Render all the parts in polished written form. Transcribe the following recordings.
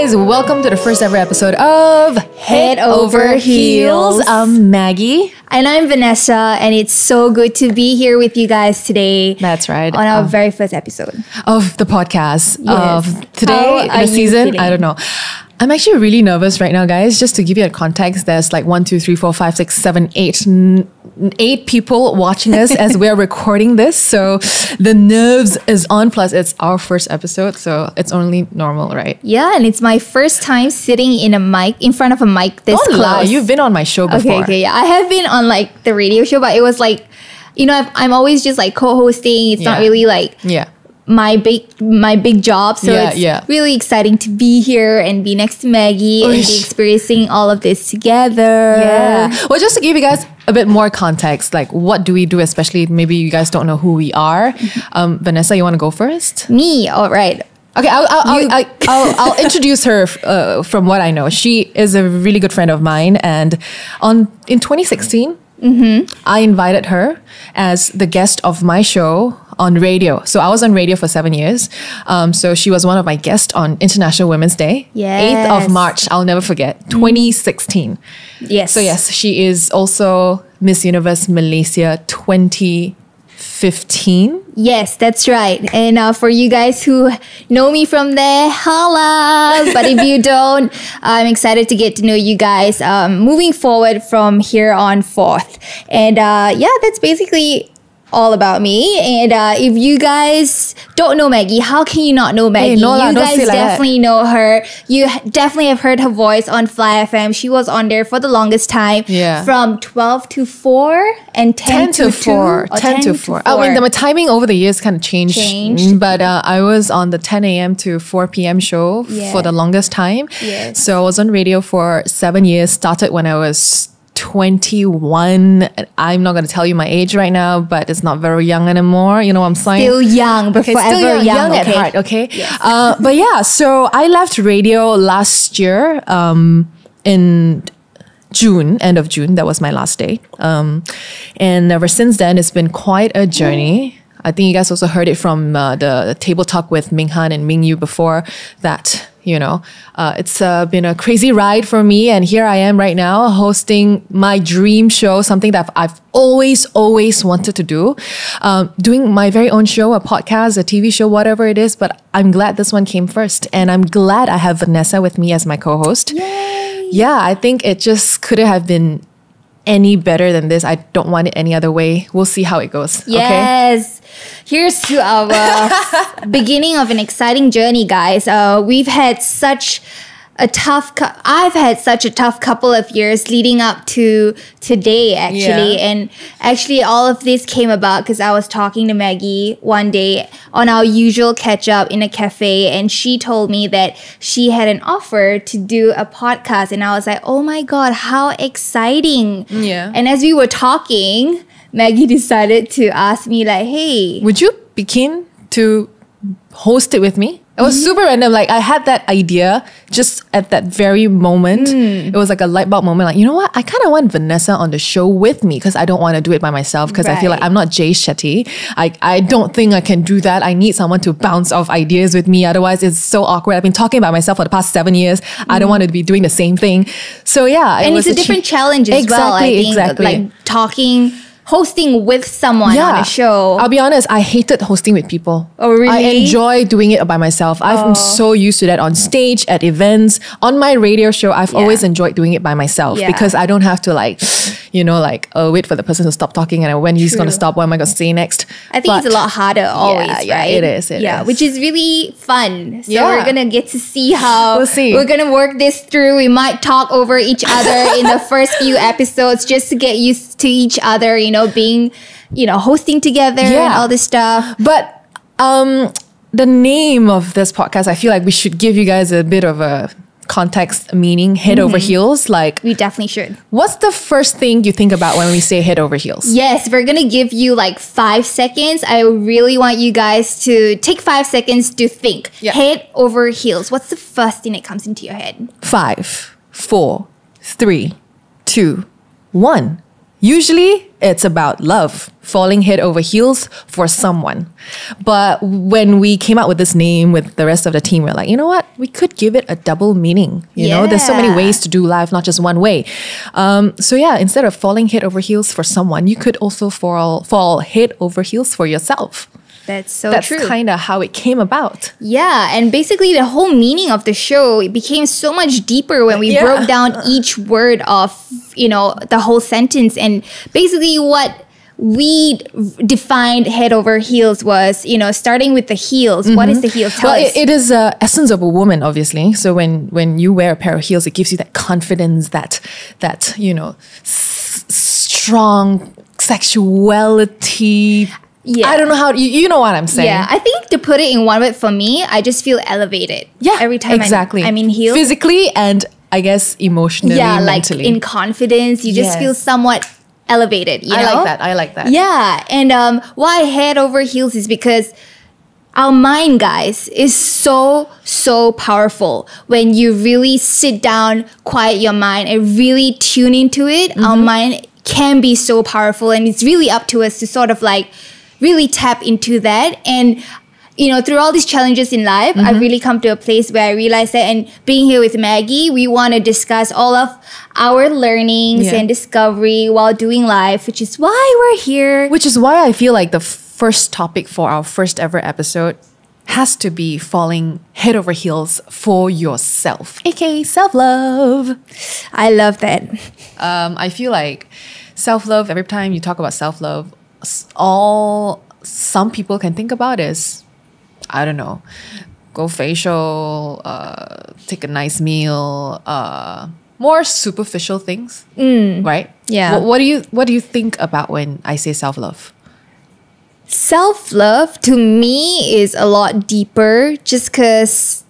guys, welcome to the first ever episode of Head Over Heels. I'm Maggie. And I'm Vanessa, and it's so good to be here with you guys today. That's right. On our very first episode of the podcast. Yes. Of today, How the are season, you feeling? I don't know. I'm actually really nervous right now, guys. Just to give you a context, there's like 1, 2, 3, 4, 5, 6, 7, 8, 8 people watching us as we're recording this. So the nerves is on. Plus, it's our first episode, so it's only normal, right? Yeah, and it's my first time sitting in front of a mic this Don't close. lie, you've been on my show before. Okay, yeah. I have been on like the radio show, but it was like, you know, I'm always just like co-hosting. It's not really like Yeah. my big job. So it's really exciting to be here and be next to Maggie and be experiencing all of this together. Yeah. Well, just to give you guys a bit more context, like what do we do, especially maybe you guys don't know who we are. Vanessa, you want to go first? Me, all right. Okay, I'll introduce her from what I know. She is a really good friend of mine, and in 2016, I invited her as the guest of my show on radio. So I was on radio for 7 years. So she was one of my guests on International Women's Day. Yes. 8th of March, I'll never forget, 2016. Yes. So yes, she is also Miss Universe Malaysia 2015. Yes, that's right. And for you guys who know me from there, holla! But if you don't, I'm excited to get to know you guys moving forward from here on forth. And that's basically all about me. And if you guys don't know Maggie, how can you not know Maggie? No, you don't guys say like definitely know her. You definitely have heard her voice on Fly FM. She was on there for the longest time. Yeah. From 12 to 4 and 10 to 4. 10 to 4. I mean, the timing over the years kind of changed. But I was on the 10 a.m. to 4 p.m. show for the longest time. Yes. So I was on radio for 7 years. Started when I was 21. I'm not going to tell you my age right now, but it's not very young anymore. You know what I'm saying? Still young, but forever still young okay? at heart, okay? Yes. But yeah, so I left radio last year in June, end of June. That was my last day. And ever since then, it's been quite a journey. I think you guys also heard it from the table talk with Ming Han and Ming Yu before that, you know, it's been a crazy ride for me. And here I am right now hosting my dream show, something that I've always wanted to do. Doing my very own show, a podcast, a TV show, whatever it is. But I'm glad this one came first. And I'm glad I have Vanessa with me as my co-host. Yay. Yeah, I think it just couldn't have been any better than this. I don't want it any other way. We'll see how it goes. Yes. Okay? Here's to our beginning of an exciting journey, guys. We've had such a I've had such a tough couple of years leading up to today, actually. Yeah. And actually, all of this came about because I was talking to Maggie one day on our usual catch up in a cafe, and she told me that she had an offer to do a podcast, and I was like, oh my God, how exciting. Yeah. And as we were talking, Maggie decided to ask me like, hey, would you be keen to host it with me? It was super random. Like I had that idea just at that very moment. It was like a light bulb moment. Like, you know what? I kind of want Vanessa on the show with me because I don't want to do it by myself because I feel like I'm not Jay Shetty. I don't think I can do that. I need someone to bounce off ideas with me. Otherwise, it's so awkward. I've been talking about myself for the past 7 years. I don't want to be doing the same thing. So yeah. And it's a different challenge as well. I think like hosting with someone on a show. I'll be honest, I hated hosting with people. Oh, really? I enjoy doing it by myself. I'm so used to that on stage, at events. On my radio show, I've always enjoyed doing it by myself because I don't have to wait for the person to stop talking and when he's going to stop, what am I going to say next? I think it's a lot harder always, right? Yeah, it is. Which is really fun. So we're going to get to see how we're going to work this through. We might talk over each other in the first few episodes just to get used to each other, being, hosting together and all this stuff. But the name of this podcast, I feel like we should give you guys a bit of a context, meaning head over heels. Like, we definitely should. What's the first thing you think about when we say head over heels? Yes, we're gonna give you like 5 seconds. I really want you guys to take 5 seconds to think. Head over heels. What's the first thing that comes into your head? 5, 4, 3, 2, 1. Usually it's about love, falling head over heels for someone. But when we came out with this name with the rest of the team, we're like, you know what? We could give it a double meaning. You know, there's so many ways to do life, not just one way. So yeah, instead of falling head over heels for someone, you could also fall head over heels for yourself. That's true. That's kind of how it came about. Yeah, and basically the whole meaning of the show, it became so much deeper when we broke down each word of, you know, the whole sentence. And basically what we defined head over heels was, you know, starting with the heels. What is the heels? Tell us. It is the essence of a woman, obviously. So when you wear a pair of heels, it gives you that confidence, that you know, strong sexuality. Yeah. I don't know how, you know what I'm saying. Yeah, I think to put it in one word for me, I just feel elevated. Yeah, every time exactly. I'm in heels. Physically and I guess emotionally, mentally. Like in confidence, you just feel somewhat elevated, you know? I like that. Yeah, and why head over heels is because our mind, guys, is so powerful. When you really sit down, quiet your mind, and really tune into it, our mind can be so powerful, and it's really up to us to sort of like really tap into that. And you know, through all these challenges in life, I've really come to a place where I realized that, and being here with Maggie, we want to discuss all of our learnings and discovery while doing life, which is why we're here. Which is why I feel like the first topic for our first ever episode has to be falling head over heels for yourself, aka self-love. I love that. I feel like self-love, every time you talk about self-love, all some people can think about is, I don't know, go facial, take a nice meal, more superficial things, right? Yeah. What do you think about when I say self-love? Self-love to me is a lot deeper, just because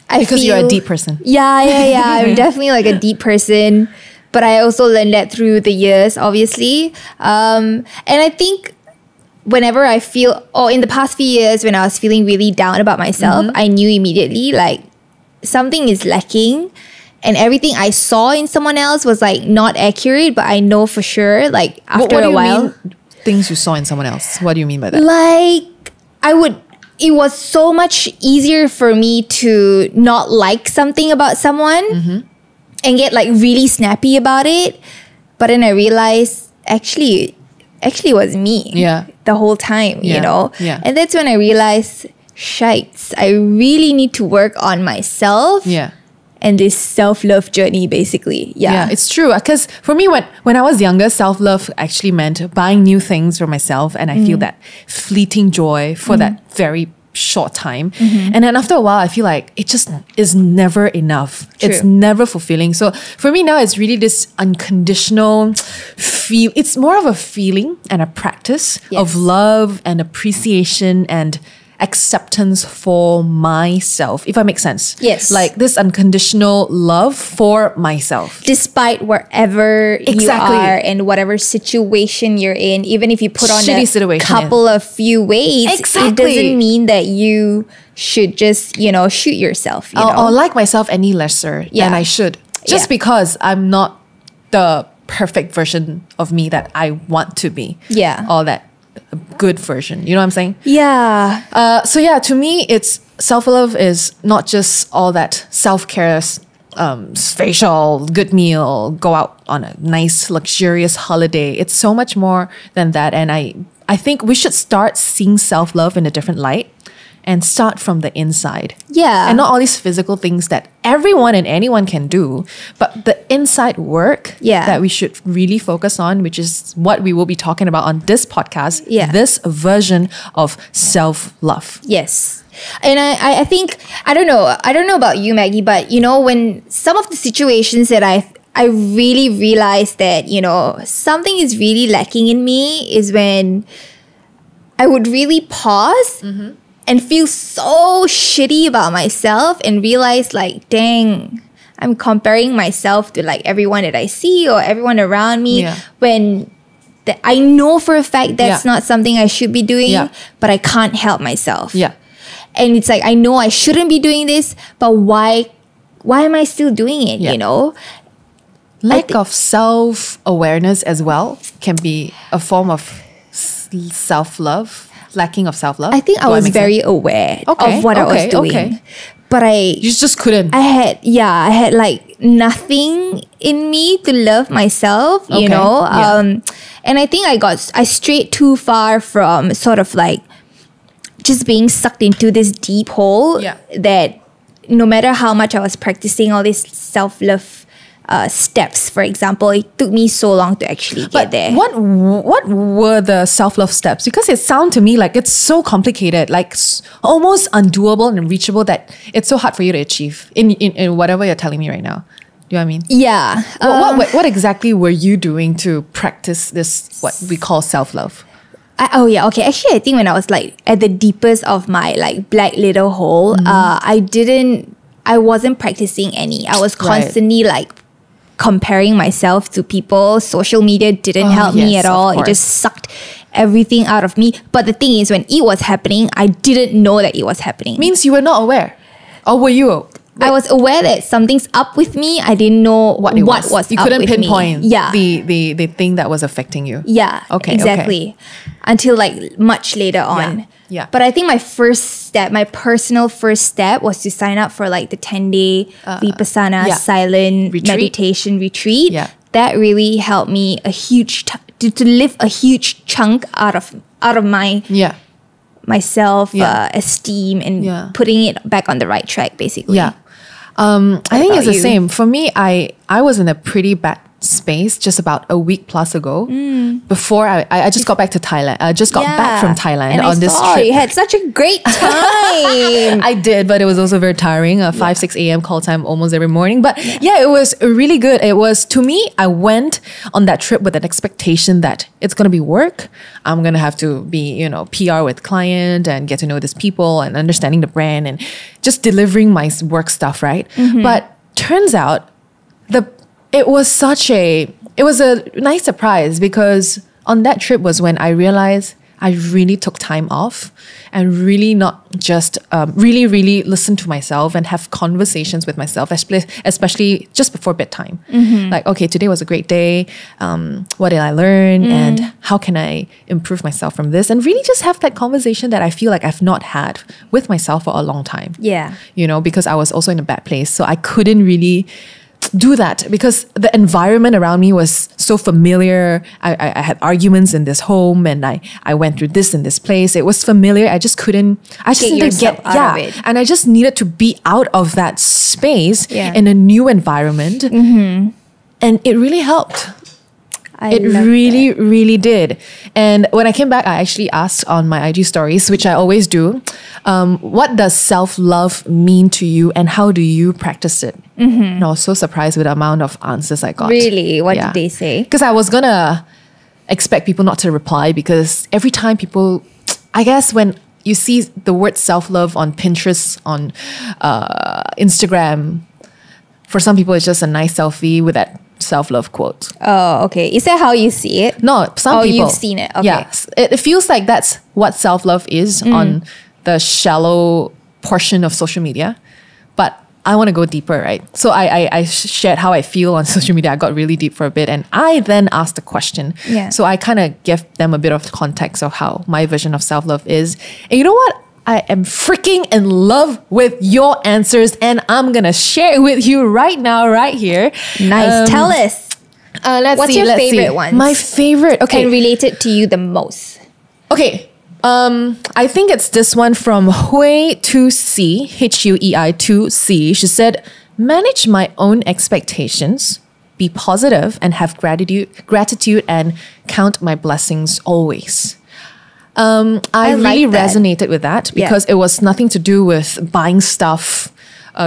you're a deep person. Yeah. I'm definitely like a deep person, but I also learned that through the years, obviously. And I think whenever I feel, or in the past few years when I was feeling really down about myself, I knew immediately like something is lacking, and everything I saw in someone else was like not accurate, but I know for sure, like after a while. Mean, things you saw in someone else? What do you mean by that? Like it was so much easier for me to not like something about someone and get like really snappy about it. But then I realized actually it was me the whole time, you know? Yeah. And that's when I realized, shites, I really need to work on myself. Yeah. And this self-love journey, basically. Yeah, it's true. Because for me, when I was younger, self-love actually meant buying new things for myself. And I feel that fleeting joy for that very short time. And then after a while, I feel like it just is never enough. True. It's never fulfilling. So for me now, it's really this unconditional feel. It's more of a feeling and a practice of love and appreciation and acceptance for myself, if I make sense. Yes. Like this unconditional love for myself. Despite wherever you are and whatever situation you're in, even if you put on a couple of few weights, it doesn't mean that you should just, you know, shoot yourself. Or like myself any lesser than I should. Just because I'm not the perfect version of me that I want to be. Yeah. Or that a good version. You know what I'm saying? Yeah. So yeah, to me, it's self-love is not just all that self-care, facial, good meal, go out on a nice, luxurious holiday. It's so much more than that. And I think we should start seeing self-love in a different light and start from the inside. Yeah. And not all these physical things that everyone and anyone can do, but the inside work that we should really focus on, which is what we will be talking about on this podcast, this version of self-love. Yes. And I think, I don't know about you, Maggie, but you know, when some of the situations that I really realized that, you know, something is really lacking in me is when I would really pause and feel so shitty about myself and realize like, dang, I'm comparing myself to like everyone that I see or everyone around me when I know for a fact that's not something I should be doing, but I can't help myself. Yeah. And it's like, I know I shouldn't be doing this, but why am I still doing it, you know? Lack of self-awareness as well can be a form of self-love, lacking of self-love. I think I was very aware of what I was doing. But you just couldn't. I had like nothing in me to love myself, you know. And I think I strayed too far from sort of like just being sucked into this deep hole that no matter how much I was practicing all these self-love steps, for example, it took me so long to actually get there. What were the self-love steps? Because it sounds to me like it's so complicated, like almost undoable and unreachable that it's so hard for you to achieve in whatever you're telling me right now. Do you know what I mean? Yeah. What exactly were you doing to practice this, what we call self-love? Actually, I think when I was like at the deepest of my like black little hole, I wasn't practicing any. I was constantly like comparing myself to people. Social media didn't help me at all. It just sucked everything out of me. But the thing is, when it was happening, I didn't know that it was happening. Means you were not aware. Or were you? I was aware that something's up with me. I didn't know what was you up couldn't with pinpoint me. the thing that was affecting you. Yeah. Okay. Exactly. Until like much later on. Yeah. But I think my personal first step was to sign up for like the 10-day Vipassana silent meditation retreat. Yeah. That really helped me to lift a huge chunk out of my myself esteem and putting it back on the right track, basically. Yeah. I think it's the same. For me, I was in a pretty bad space just about a week plus ago before I just got back to Thailand. I just got back from Thailand and on this trip. You had such a great time. I did, but it was also very tiring. 5-6 a.m. call time almost every morning. But it was really good. It was, to me, I went on that trip with an expectation that it's going to be work. I'm going to have to be, PR with client and get to know these people and understanding the brand and just delivering my work stuff, right? But turns out it was a nice surprise, because on that trip was when I realized I really took time off and really not just really listen to myself and have conversations with myself, especially just before bedtime. Like, okay, today was a great day. What did I learn? And how can I improve myself from this? And really just have that conversation that I feel like I've not had with myself for a long time. Yeah. Because I was also in a bad place. So I couldn't really do that because the environment around me was so familiar. I had arguments in this home and I went through this in this place. It was familiar. I just needed to get out of it. And I just needed to be out of that space in a new environment. And it really helped. It really did. And when I came back, I actually asked on my IG stories, which I always do, what does self-love mean to you and how do you practice it? And I was so surprised with the amount of answers I got. Really? What did they say? Because I was going to expect people not to reply, because every time people, I guess when you see the word self-love on Pinterest, on Instagram, for some people it's just a nice selfie with that self-love quote. Oh, okay. Is that how you see it? No, some people. Oh, you've seen it. Okay. Yes. It feels like that's what self-love is on the shallow portion of social media. But I want to go deeper, right? So I shared how I feel on social media. I got really deep for a bit. And I then asked a question. Yeah. So I kind of gave them a bit of context of how my version of self-love is. And you know what? I am freaking in love with your answers, and I'm going to share it with you right now, right here. Nice. Tell us. What's your favorite one? My favorite. Okay. And related to you the most. Okay. I think it's this one from Hui2C, Huei2C. She said, manage my own expectations, be positive, and have gratitude and count my blessings always. I really resonated with that because it was nothing to do with buying stuff,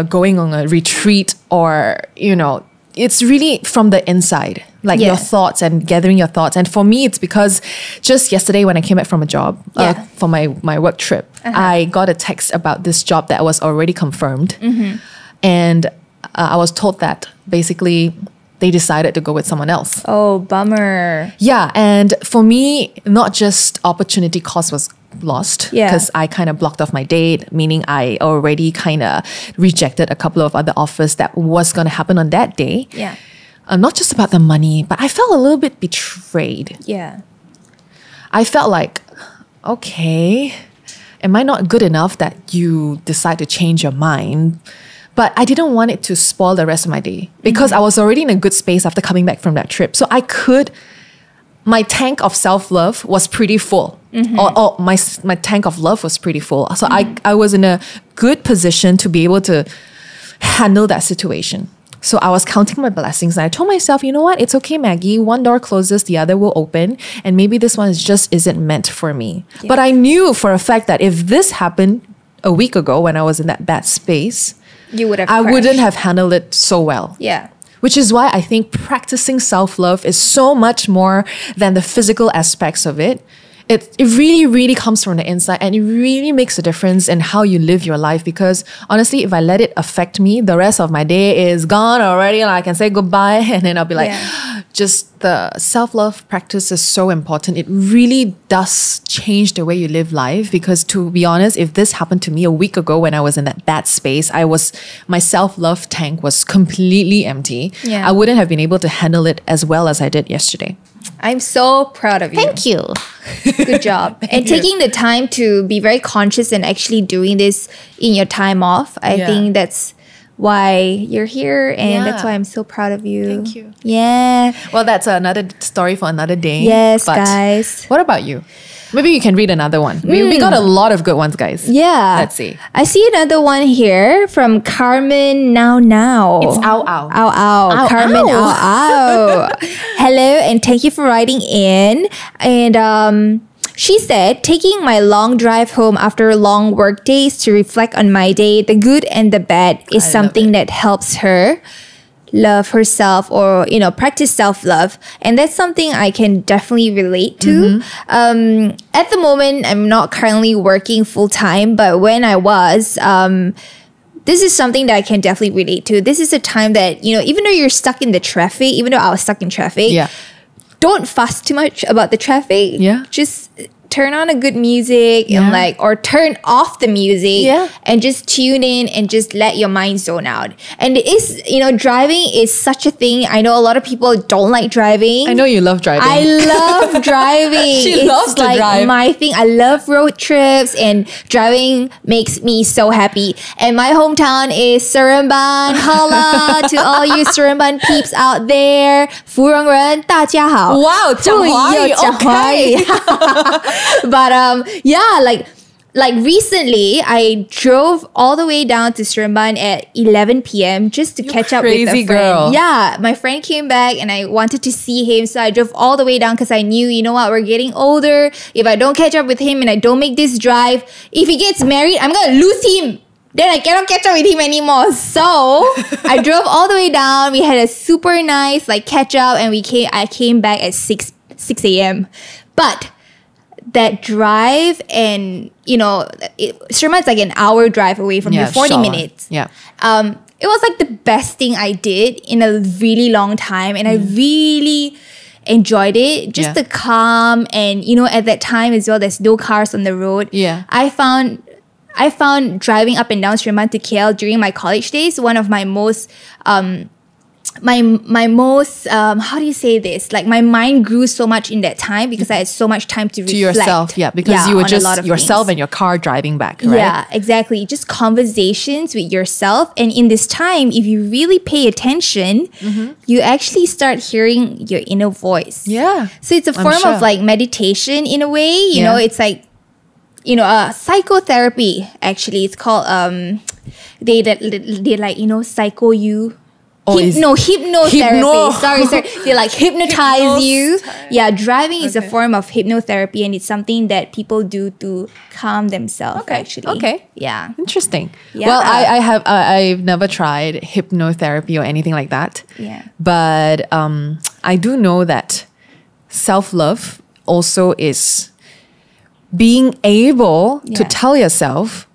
going on a retreat, or, it's really from the inside, like your thoughts and gathering your thoughts. And for me, it's because just yesterday when I came back from a job for my work trip, I got a text about this job that was already confirmed. And I was told that basically they decided to go with someone else. Oh, bummer. Yeah. And for me, not just opportunity cost was lost because I kind of blocked off my date, meaning I already kind of rejected a couple of other offers that was going to happen on that day. Yeah. not just about the money, but I felt a little bit betrayed. Yeah. I felt like, okay, am I not good enough that you decide to change your mind? But I didn't want it to spoil the rest of my day because I was already in a good space after coming back from that trip. So my tank of self-love was pretty full. Or my tank of love was pretty full. So I was in a good position to be able to handle that situation. So I was counting my blessings and I told myself, you know what? It's okay, Maggie. One door closes, the other will open. And maybe this one isn't meant for me. Yeah. But I knew for a fact that if this happened a week ago when I was in that bad space, I wouldn't have handled it so well. Yeah. Which is why I think practicing self-love is so much more than the physical aspects of it. It really, really comes from the inside and it really makes a difference in how you live your life because honestly, if I let it affect me, the rest of my day is gone already and I can say goodbye and then I'll be like, just the self-love practice is so important. It really does change the way you live life because to be honest, if this happened to me a week ago when I was in that bad space, my self-love tank was completely empty. Yeah. I wouldn't have been able to handle it as well as I did yesterday. I'm so proud of you. Thank you. Good job. And taking the time to be very conscious and actually doing this in your time off. I think that's why you're here and that's why I'm so proud of you. Thank you. Yeah. Well, that's another story for another day. Yes, guys. What about you? Maybe you can read another one. We got a lot of good ones, guys. Yeah. Let's see. I see another one here from Carmen Now. It's ow ow. Ow ow. Carmen ow ow. Hello and thank you for writing in. And she said, taking my long drive home after long work days to reflect on my day, the good and the bad is something that helps her love herself or, practice self-love. And that's something I can definitely relate to. At the moment, I'm not currently working full-time, but when I was, this is something that I can definitely relate to. This is a time that, even though you're stuck in the traffic, even though I was stuck in traffic, don't fuss too much about the traffic. Yeah. Just turn on a good music and or turn off the music and just tune in and just let your mind zone out. And it is, driving is such a thing. I know a lot of people don't like driving. I know you love driving. I love driving. She loves to drive. My thing. I love road trips and driving makes me so happy. And my hometown is Seremban. Holla to all you Seremban peeps out there. 福蓉人大家好. Wow, 讲华语, okay. But like recently, I drove all the way down to Seremban at 11 p.m. just to catch up with a friend. Girl. Yeah, my friend came back and I wanted to see him, so I drove all the way down because I knew, we're getting older. If I don't catch up with him and I don't make this drive, if he gets married, I'm gonna lose him. Then I cannot catch up with him anymore. So I drove all the way down. We had a super nice catch up, and I came back at 6 a.m. But that drive and, Seremban's like an hour drive away from here, 40 minutes. Yeah. It was like the best thing I did in a really long time. And I really enjoyed it. Just the calm and, at that time as well, there's no cars on the road. Yeah. I found driving up and down Seremban to KL during my college days one of my most my most how do you say this? Like my mind grew so much in that time because I had so much time to reflect. To yourself, because you were just yourself and your car driving back, right? Yeah, exactly. Just conversations with yourself. And in this time, if you really pay attention, you actually start hearing your inner voice. Yeah. So it's a form of meditation in a way. You know, it's like, psychotherapy, actually. It's called, they psycho you. Hypnotherapy. Sorry. They hypnotize you. Yeah, driving is a form of hypnotherapy, and it's something that people do to calm themselves. Actually. Okay. Yeah. Interesting. Yeah. Well, I've never tried hypnotherapy or anything like that. Yeah. But I do know that self-love also is being able to tell yourself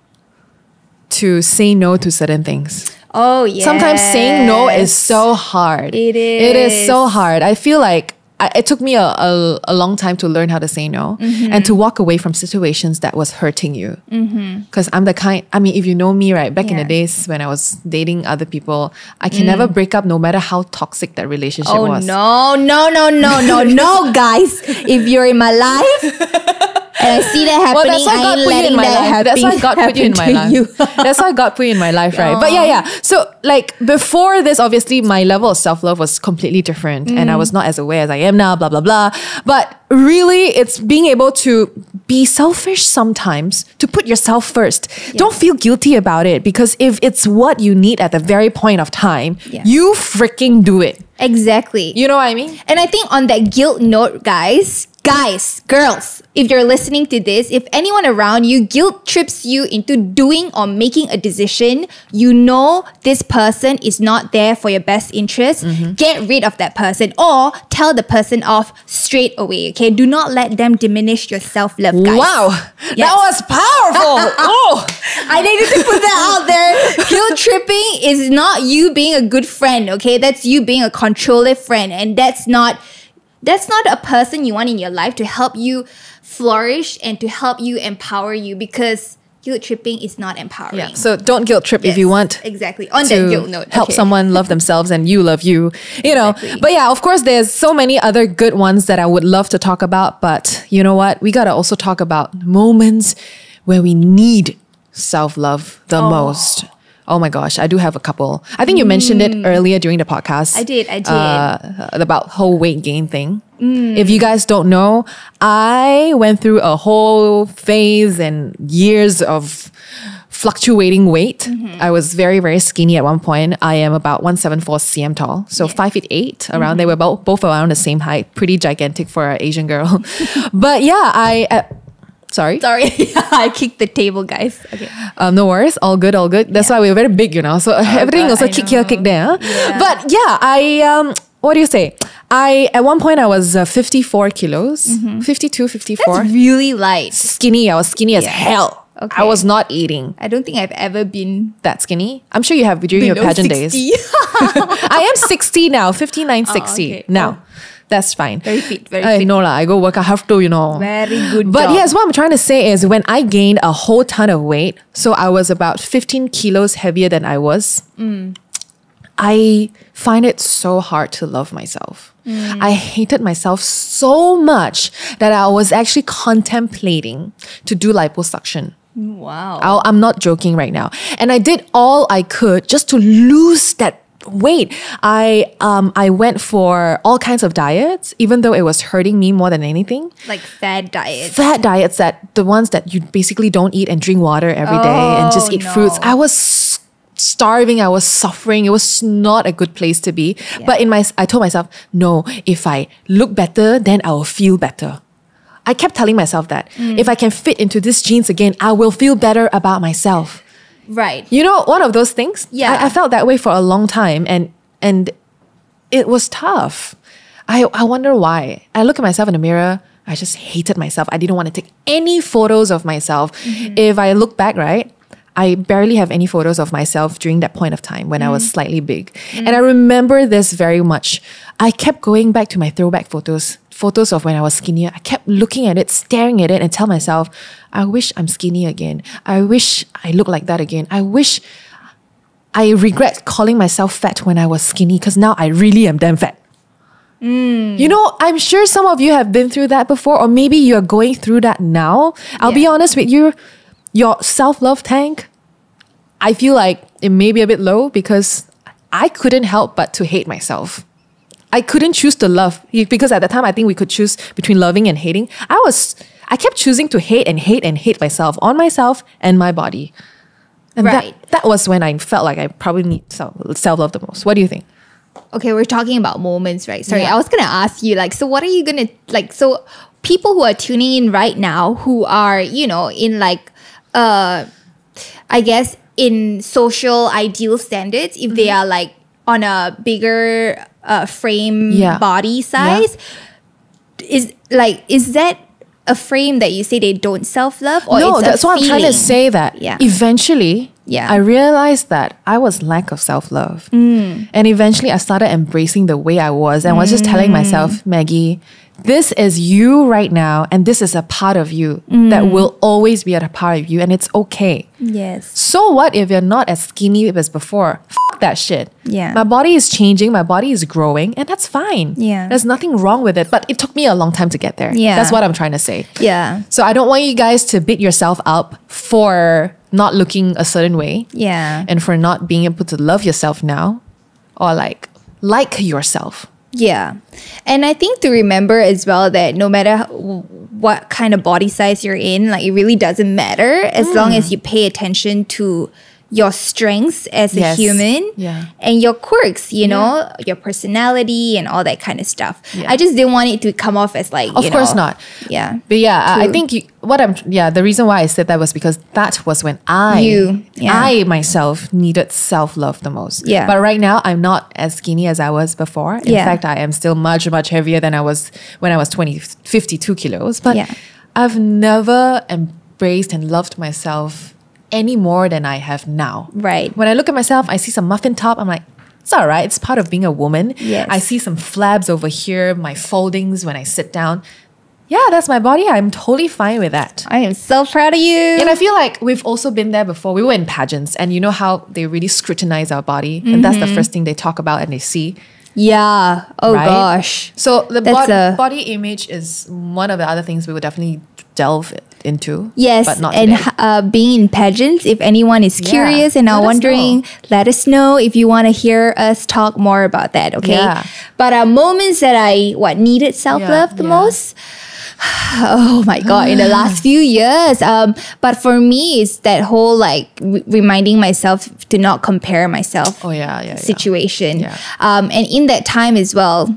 to say no to certain things. Oh, yeah. Sometimes saying no is so hard. It is. It is so hard. I feel like it took me a long time to learn how to say no and to walk away from situations that was hurting you. Because I'm the kind, I mean, if you know me, right, back in the days when I was dating other people, I can never break up no matter how toxic that relationship was. No, guys. If you're in my life and I see that happening, I ain't letting that happen. That's why God put you in my life. That's why God put you in my life, right? But yeah. So like before this, obviously my level of self-love was completely different and I was not as aware as I am now, blah, blah, blah. But really it's being able to be selfish sometimes, to put yourself first. Yes. Don't feel guilty about it, because if it's what you need at the very point of time, you freaking do it. Exactly. You know what I mean? And I think on that guilt note, guys, girls, if you're listening to this, if anyone around you guilt trips you into doing or making a decision, you know this person is not there for your best interest, get rid of that person or tell the person off straight away, okay? Do not let them diminish your self-love, guys. Wow, that was powerful. Oh, I needed to put that out there. Guilt tripping is not you being a good friend, okay? That's you being a controlling friend, and that's not a person you want in your life to help you flourish and to help you empower you, because guilt tripping is not empowering. Yeah, so don't guilt trip if you want exactly on that guilt note. Help someone love themselves and you love you, you know. But yeah, of course, there's so many other good ones that I would love to talk about. But you know what? We got to also talk about moments where we need self-love the most. Oh my gosh, I do have a couple. I think you mentioned it earlier during the podcast. I did. About whole weight gain thing. If you guys don't know, I went through a whole phase and years of fluctuating weight. I was very, very skinny at one point. I am about 174 cm tall. So 5'8", around there. We're both around the same height. Pretty gigantic for an Asian girl. But yeah, Sorry, I kicked the table, guys. Okay. No worries, all good. That's why we're very big, you know. So everything also kick here, kick there. Yeah. But yeah, I what do you say? At one point I was 54 kilos, 52, 54. That's really light. Skinny. I was skinny as hell. Okay. I was not eating. I don't think I've ever been that skinny. I'm sure you have during your pageant 60. Days. I am 60 now, 59, 60 now. That's fine. Very fit, very fit. No lah, I go work. I have to, you know. Very good But job. yes, what I'm trying to say is when I gained a whole ton of weight, so I was about 15 kilos heavier than I was, I find it so hard to love myself. I hated myself so much that I was actually contemplating to do liposuction. Wow. I'm not joking right now. And I did all I could just to lose that weight. I went for all kinds of diets, even though it was hurting me more than anything. Like fad diets. Fad diets, that the ones that you basically don't eat and drink water every day and just eat fruits. I was starving. I was suffering. It was not a good place to be. Yeah. But I told myself, no, if I look better, then I will feel better. I kept telling myself that if I can fit into these jeans again, I will feel better about myself. Right. You know, one of those things. Yeah. I felt that way for a long time and it was tough. I wonder why. I look at myself in the mirror. I just hated myself. I didn't want to take any photos of myself. If I look back, right, I barely have any photos of myself during that point of time when I was slightly big. And I remember this very much. I kept going back to my throwback photos of when I was skinnier. I kept looking at it, staring at it and tell myself, I wish I'm skinny again. I wish I look like that again. I regret calling myself fat when I was skinny because now I really am damn fat. You know, I'm sure some of you have been through that before, or maybe you're going through that now. I'll be honest with you, your self-love tank, I feel like it may be a bit low because I couldn't help but to hate myself. I couldn't choose to love because at the time I think we could choose between loving and hating. I kept choosing to hate and hate myself and my body. And that was when I felt like I probably need self-love the most. What do you think? Okay, we're talking about moments, right? Sorry, I was going to ask you, so what are you going to, so people who are tuning in right now who are, you know, in I guess in social ideal standards, if they are on a bigger frame body size, is that a frame that you say they don't self-love? Or No, it's that's a what I'm trying to feeling? say, that Yeah. eventually Yeah. I realized that I was lack of self-love. And eventually I started embracing the way I was and was just telling myself, Maggie, this is you right now, and this is a part of you that will always be a part of you, and it's okay. Yes. So what if you're not as skinny as before? F that shit. Yeah. My body is changing, my body is growing, and that's fine. Yeah. There's nothing wrong with it, but it took me a long time to get there. Yeah. That's what I'm trying to say. Yeah. So I don't want you guys to beat yourself up for not looking a certain way Yeah. and for not being able to love yourself now or like yourself. Yeah. And I think to remember as well that no matter what kind of body size you're in, like it really doesn't matter as long as you pay attention to your strengths as a Yes. human Yeah. and your quirks, you know, your personality and all that kind of stuff. Yeah. I just didn't want it to come off as like, Of course not. Yeah. But yeah, I True. think the reason why I said that was because that was when Yeah. I myself needed self-love the most. Yeah. But right now, I'm not as skinny as I was before. In Yeah. fact, I am still much, much heavier than I was when I was 52 kilos. But Yeah. I've never embraced and loved myself any more than I have now. Right. When I look at myself, I see some muffin top, I'm like, it's all right. It's part of being a woman. Yes. I see some flabs over here, my foldings when I sit down. Yeah, that's my body. I'm totally fine with that. I am so proud of you. And I feel like we've also been there before. We were in pageants, and you know how they really scrutinize our body, and that's the first thing they talk about and they see. Yeah. Oh Right? gosh. So the That's body image is one of the other things we would definitely delve into. Yes, but not and today. being in pageants, if anyone is Yeah, curious and are let us wondering, let us know if you want to hear us talk more about that, okay? Yeah. But moments that I needed self-love the yeah. most? Oh my God, in the last few years. But for me, it's that whole reminding myself to not compare myself Oh yeah. situation. Yeah. And in that time as well,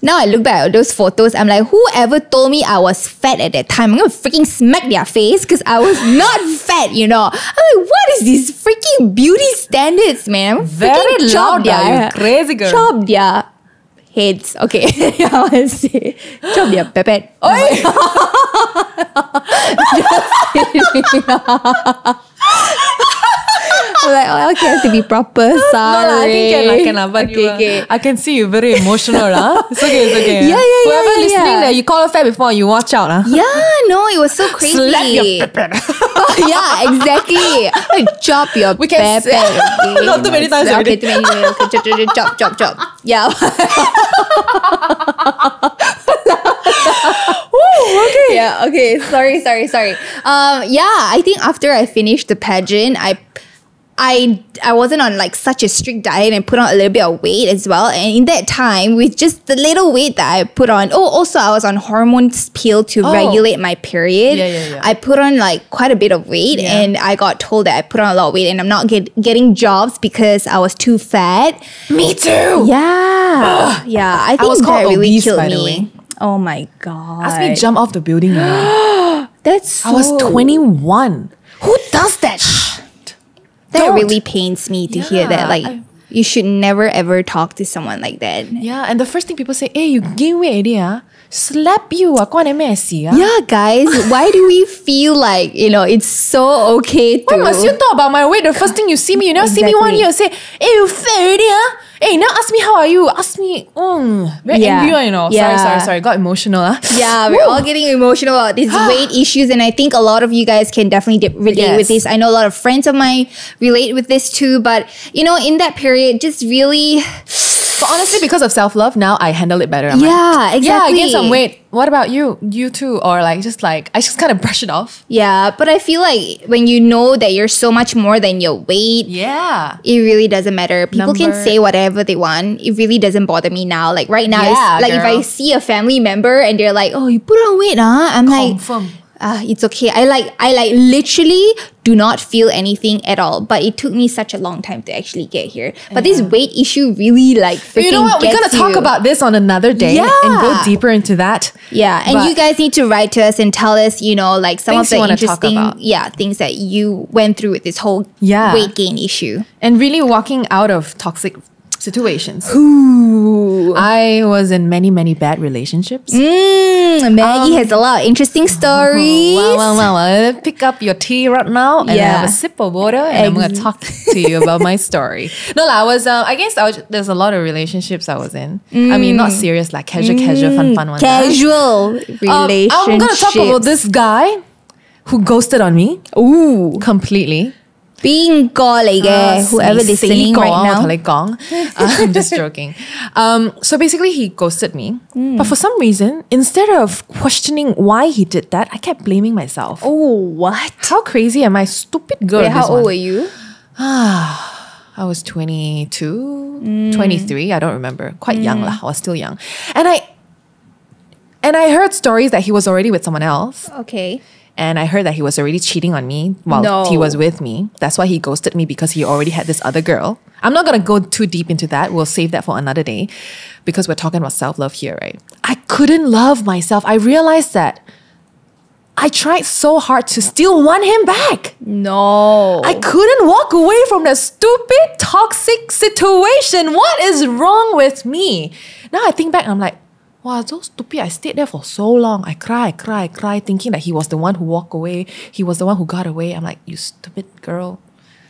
now I look back at those photos, I'm like, whoever told me I was fat at that time, I'm gonna freaking smack their face because I was not fat, you know. I'm like, what is these freaking beauty standards, man? I'm Very freaking chop loud, their you crazy girl. Chop their heads. Okay, I want to say chop their pepet. I'm like, oh, okay, I have to be proper. Sorry. No, I think can but Okay. I can see you very emotional. It's okay. Yeah. Whoever listening that you call her fat before, you watch out. Yeah, no, it was so crazy. Slap your pepper. Oh, yeah, exactly. Like, chop your We can pepper. say- Okay, Not too many times Okay, already. too many times. Okay, chop. Yeah. Okay. Yeah, okay. Sorry. Yeah, I think after I finished the pageant, I wasn't on such a strict diet and put on a little bit of weight as well. And in that time, with just the little weight that I put on, also I was on hormones pill to regulate my period. Yeah. I put on quite a bit of weight, Yeah. and I got told that I put on a lot of weight and I'm not getting jobs because I was too fat. Me too. Yeah. Yeah. I think was that called really obese, killed by the me. way. Oh my God. Ask me to jump off the building. You know. That's so, I was 21. Who does that shit? That Don't. really pains me to hear that. Yeah, You should never ever talk to someone like that. Yeah, and the first thing people say, hey, you gain weight already, slap you, kwan MSC. Yeah, guys, why do we feel like, it's so okay to... Why must you talk about my weight? The first thing you see me, you never see me 1 year, say, hey, you fat already, Hey, now ask me how are you? Ask me, very Yeah. angry, you know. Yeah. Sorry, got emotional. Yeah, we're all getting emotional about these weight issues, and I think a lot of you guys can definitely relate with this. I know a lot of friends of mine relate with this too, but in that period, just really... But honestly, because of self-love, now I handle it better. I'm Yeah, exactly. Yeah, I gained some weight. What about you? You too? Or I just kind of brush it off. Yeah, but I feel like when you know that you're so much more than your weight, Yeah. it really doesn't matter. People can Number- say whatever they want. It really doesn't bother me now. Like right now, Yeah, it's like if girl. I see a family member and they're like, "Oh, you put on weight, huh?" I'm Confirm. like, "It's okay." I literally do not feel anything at all. But it took me such a long time to actually get here. But this weight issue really freaking You know what? We're gets going to talk you. about this on another day Yeah. and go deeper into that. Yeah, and But- you guys need to write to us and tell us, some Things of the you wanna talk interesting, about. things that you went through with this whole Yeah. weight gain issue. And really walking out of toxic situations. Ooh. I was in many, many bad relationships. Maggie has a lot of interesting stories. Well. Pick up your tea right now and have a sip of water, and I'm going to talk to you about my story. No, I was. There's a lot of relationships I was in. I mean, not serious, like casual, fun ones. Casual relationships. I'm going to talk about this guy who ghosted on me. Ooh. Completely. Being whoever listening right now. I'm just joking. So basically, he ghosted me. But for some reason, instead of questioning why he did that, I kept blaming myself. Oh, what? How crazy am I? Stupid girl. Wait, how old were you? I was 22, 23. I don't remember. Quite young lah. I was still young. And I heard stories that he was already with someone else. Okay. And I heard that he was already cheating on me while he was with me. That's why he ghosted me, because he already had this other girl. I'm not going to go too deep into that. We'll save that for another day, because we're talking about self-love here, right? I couldn't love myself. I realized that I tried so hard to still want him back. No. I couldn't walk away from that stupid, toxic situation. What is wrong with me? Now I think back, I'm like, wow, so stupid. I stayed there for so long. I cry, thinking that he was the one who walked away. He was the one who got away. I'm like, you stupid girl.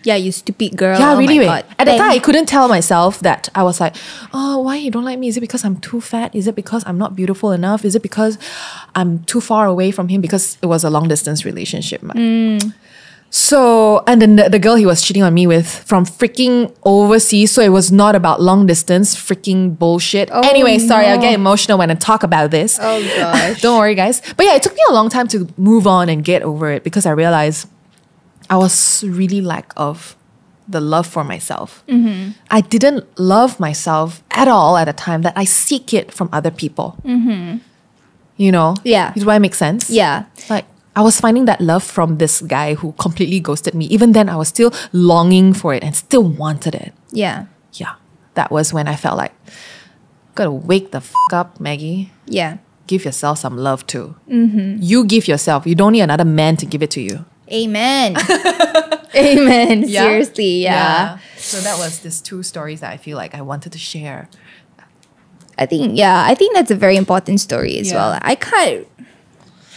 Yeah, you stupid girl. Yeah, oh really. My God. At the time, I couldn't tell myself that. I was like, oh, why you don't like me? Is it because I'm too fat? Is it because I'm not beautiful enough? Is it because I'm too far away from him? Because it was a long distance relationship. So, and then the girl he was cheating on me with from freaking overseas. So it was not about long distance, freaking bullshit. Anyway, sorry, I'll get emotional when I talk about this. Oh gosh. Don't worry, guys. But yeah, it took me a long time to move on and get over it, because I realized I was really lack of the love for myself. I didn't love myself at all at a time that I seek it from other people. You know? Yeah. Do I make sense? Yeah. Like, I was finding that love from this guy who completely ghosted me. Even then, I was still longing for it and still wanted it. Yeah. Yeah. That was when I felt like, gotta wake the up, Maggie. Yeah. Give yourself some love too. You give yourself. You don't need another man to give it to you. Amen. Amen. Yeah. Seriously, yeah. So that was these two stories that I feel like I wanted to share. I think that's a very important story as well.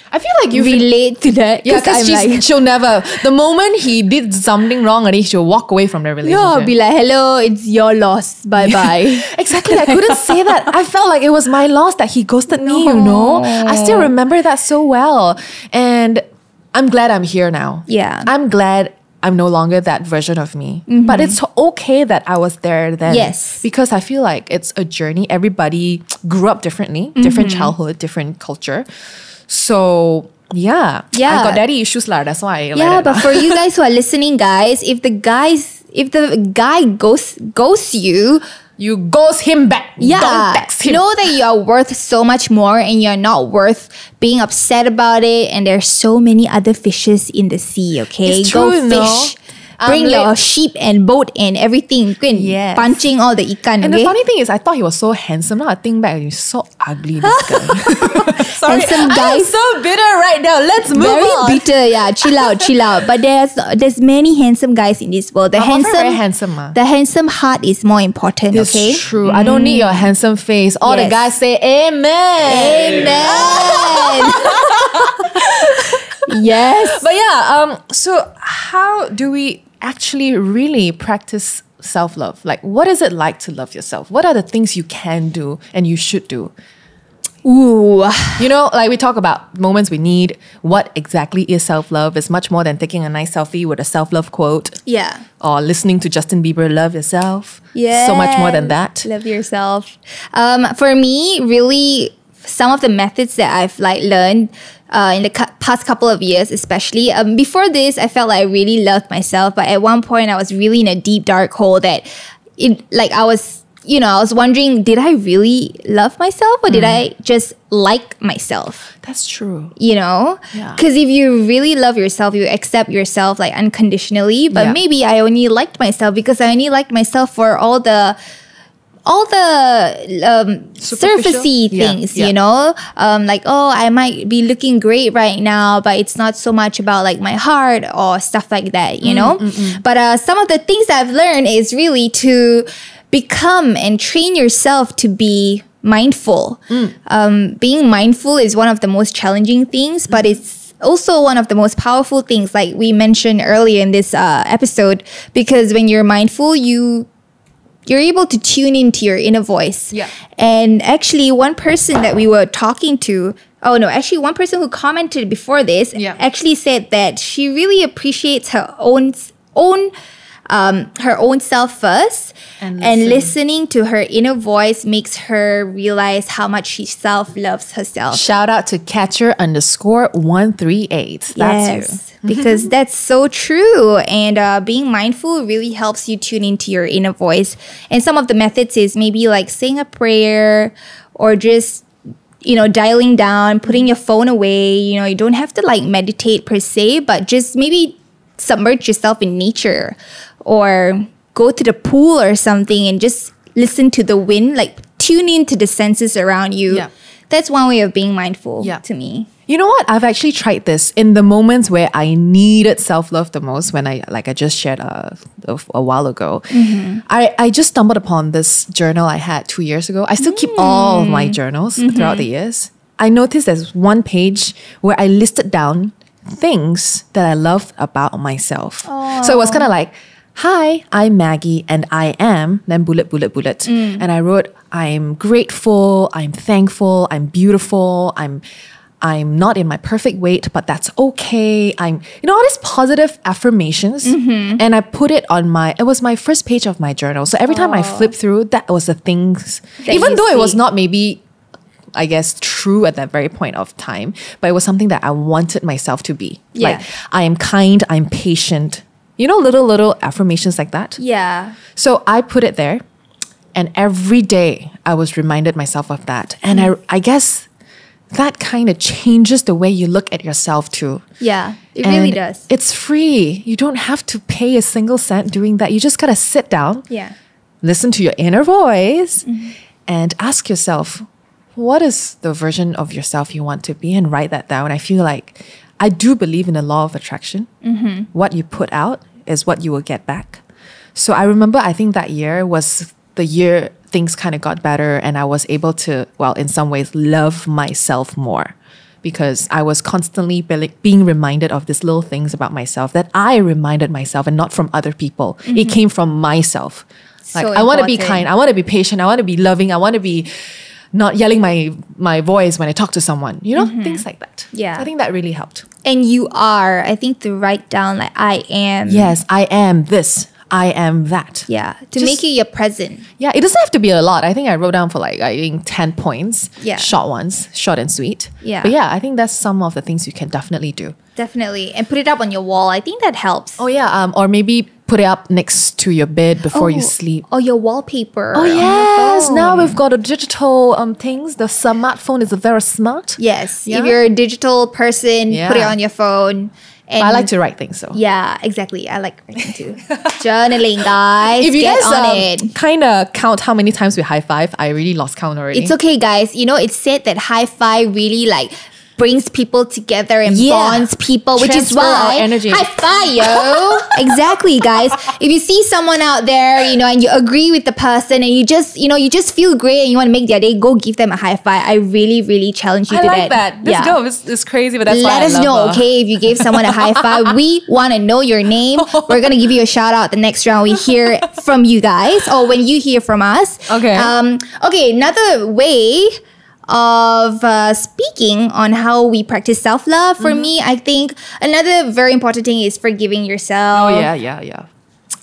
I feel like you relate to that. Yeah, because she'll never. The moment he did something wrong, already she'll walk away from the relationship. Yeah, be like, hello, it's your loss. Bye bye. Exactly. I couldn't say that. I felt like it was my loss that he ghosted me, you know? I still remember that so well. And I'm glad I'm here now. Yeah. I'm glad I'm no longer that version of me. But it's okay that I was there then. Yes. Because I feel like it's a journey. Everybody grew up differently, different childhood, different culture. So yeah. I got daddy issues lah. That's why. But for you guys who are listening, guys, if the guy ghosts you, you ghost him back. Yeah. Don't text him. Know that you are worth so much more, and you're not worth being upset about it. And there's so many other fishes in the sea. Okay, It's go true, fish. Bring your sheep and boat and everything. Go and punching all the ikan. And the funny thing is, I thought he was so handsome. Now I think back, he's so ugly, this guy. Sorry, Handsome guys. I'm so bitter right now. Let's move on. Very bitter, yeah. Chill out. But there's many handsome guys in this world. Very handsome. The handsome heart is more important. It's okay, true. I don't need your handsome face. All the guys say amen. Amen. Yes. But yeah, so how do we actually really practice self-love? Like, what is it like to love yourself? What are the things you can do and you should do? Ooh. You know, like we talk about moments we need. What exactly is self-love? It's much more than taking a nice selfie with a self-love quote. Yeah. Or listening to Justin Bieber, love yourself. Yeah. So much more than that. Love yourself. For me, really, some of the methods that I've learned in the past couple of years, especially. Before this, I felt like I really loved myself. But at one point, I was really in a deep, dark hole that I was wondering, did I really love myself or did I just like myself? That's true. You know? Yeah. Because if you really love yourself, you accept yourself unconditionally. But maybe I only liked myself because I only liked myself for all the surfacey things, you know, I might be looking great right now, but it's not so much about my heart or stuff like that, you know. But some of the things that I've learned is really to become and train yourself to be mindful. Being mindful is one of the most challenging things, but it's also one of the most powerful things, like we mentioned earlier in this episode, because when you're mindful, you're able to tune into your inner voice. Yeah. And actually, one person that we were talking to, one person who commented before this actually said that she really appreciates her own self first, and listening to her inner voice makes her realize how much she self-loves herself. Shout out to Catcher_138. That's you. Because that's so true. And being mindful really helps you tune into your inner voice. And some of the methods is maybe like saying a prayer, or just dialing down, putting your phone away. You don't have to like meditate per se, but just maybe submerge yourself in nature, or go to the pool or something and just listen to the wind, like tune into the senses around you. Yeah. That's one way of being mindful to me. You know what? I've actually tried this in the moments where I needed self-love the most, when I just shared a while ago. I just stumbled upon this journal I had 2 years ago. I still keep all of my journals throughout the years. I noticed there's one page where I listed down things that I loved about myself. So it was kind of like, hi, I'm Maggie and I am, then bullet. And I wrote, I'm grateful, I'm thankful, I'm beautiful, I'm not in my perfect weight, but that's okay. I'm, all these positive affirmations. And I put it on it was my first page of my journal. So every time I flipped through, that was the things, even though it was not maybe, I guess, true at that very point of time, but it was something that I wanted myself to be. Like, I am kind, I'm patient. Little affirmations like that. Yeah. So I put it there, and every day I was reminded myself of that. And I guess that kind of changes the way you look at yourself too. Yeah, it really does. It's free. You don't have to pay a single cent doing that. You just gotta sit down, listen to your inner voice, and ask yourself, what is the version of yourself you want to be, and write that down. I feel like I do believe in the law of attraction. What you put out is what you will get back. So I remember, I think that year was the year things kind of got better, and I was able to, well, in some ways, love myself more, because I was constantly being reminded of these little things about myself that I reminded myself, and not from other people. It came from myself. Like, I want to be kind, I want to be patient, I want to be loving, I want to be not yelling my voice when I talk to someone, things like that. Yeah. I think that really helped. And I think to write down like, I am. Yes, I am this, I am that. Yeah, to make it your present. Yeah, it doesn't have to be a lot. I think I wrote down for like, I think 10 points. Yeah. Short ones, short and sweet. Yeah. But yeah, I think that's some of the things you can definitely do. Definitely. And put it up on your wall. I think that helps. Oh yeah, or maybe put it up next to your bed before you sleep. Or your wallpaper. Oh yes, now we've got a digital things. The smartphone is very smart. Yes, if you're a digital person, put it on your phone. And I like to write things, so. Yeah, exactly. I like writing too. Journaling, guys. If you Get guys on it. kind of count how many times we high five, I really lost count already. It's okay, guys. It's said that high five really like brings people together and bonds people, which is why energy. High five, yo. Exactly, guys. If you see someone out there, and you agree with the person, and you just feel great, and you want to make their day, go give them a high five. I really, really challenge you to like that. This girl is crazy, but that's why Let us know, okay? If you gave someone a high five, we want to know your name. We're gonna give you a shout out the next round. We hear from you guys, or when you hear from us. Okay. Okay. Another way of speaking on how we practice self-love, for me, I think another very important thing is forgiving yourself. Oh yeah.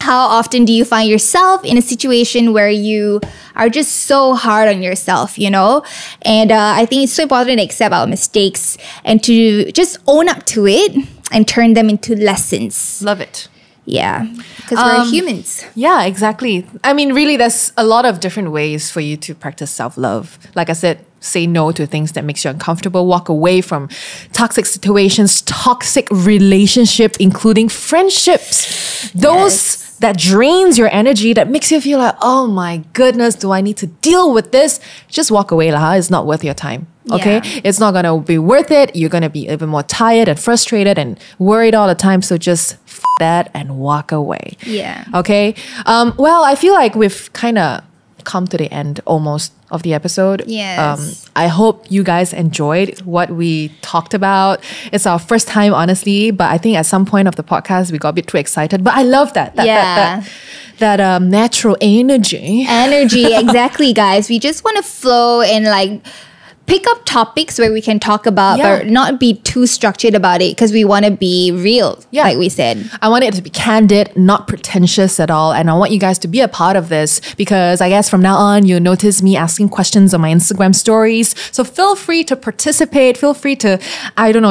How often do you find yourself in a situation where you are just so hard on yourself, And I think it's so important to accept our mistakes and to just own up to it and turn them into lessons. Love it. Yeah, because we're humans. Yeah, exactly. I mean, really, there's a lot of different ways for you to practice self-love. Like I said, say no to things that makes you uncomfortable. Walk away from toxic situations, toxic relationship, including friendships. Those that drains your energy, that makes you feel like, oh my goodness, do I need to deal with this? Just walk away, lah. It's not worth your time. Okay. Yeah. It's not going to be worth it. You're going to be even more tired and frustrated and worried all the time. So just that and walk away. Yeah. Okay. Well, I feel like we've kind of come to the end almost of the episode. Yes. I hope you guys enjoyed what we talked about. It's our first time, honestly, but I think at some point of the podcast we got a bit too excited. But I love that natural energy. Exactly, guys. We just want to flow and like pick up topics where we can talk about, but not be too structured about it because we want to be real, like we said. I want it to be candid, not pretentious at all. And I want you guys to be a part of this because I guess from now on, you'll notice me asking questions on my Instagram stories. So feel free to participate. Feel free to,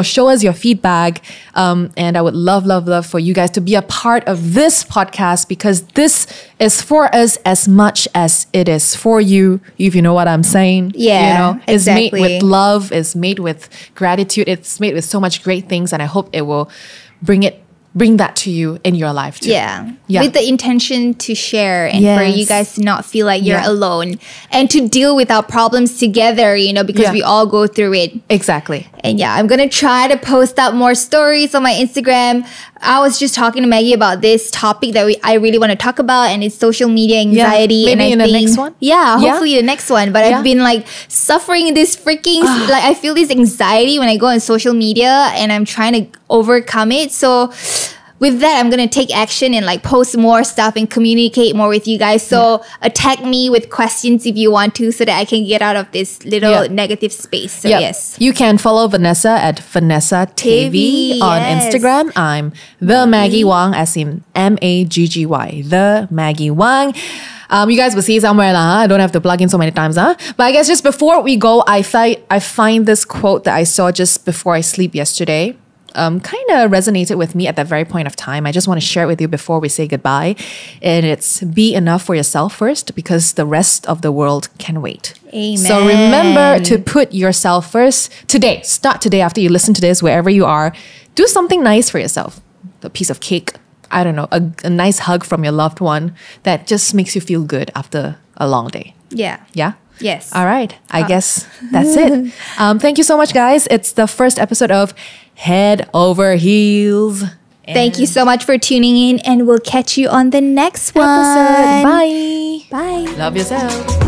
show us your feedback. And I would love for you guys to be a part of this podcast because this is for us as much as it is for you, if you know what I'm saying. Yeah, it's made with love, it's made with gratitude, it's made with so much great things, and I hope it will bring that to you in your life too. Yeah. With the intention to share and for you guys to not feel like you're alone and to deal with our problems together, because we all go through it. Exactly. And I'm going to try to post up more stories on my Instagram. I was just talking to Maggie about this topic that I really want to talk about, and it's social media anxiety. Maybe and the next one? Yeah, hopefully the next one. But I've been like suffering this freaking, like I feel this anxiety when I go on social media and I'm trying to overcome it. So with that, I'm going to take action and like post more stuff and communicate more with you guys. So attack me with questions if you want to so that I can get out of this little negative space. So yes. You can follow Vanessa at Vanessa TV on Instagram. I'm the Maggy Wang, as in Maggy, the Maggy Wang. You guys will see somewhere lah. I don't have to plug in so many times. But I guess just before we go, I find this quote that I saw just before I sleep yesterday. Kind of resonated with me at that very point of time. I just want to share it with you before we say goodbye. And it's be enough for yourself first because the rest of the world can wait. Amen. So remember to put yourself first today. Start today after you listen to this, wherever you are. Do something nice for yourself. A piece of cake. I don't know, a nice hug from your loved one that just makes you feel good after a long day. Yeah. Yeah? Yes. All right. I guess that's it. Thank you so much, guys. It's the first episode of Head Over Heels. Thank you so much for tuning in, and we'll catch you on the next one. Bye. Bye. Love yourself.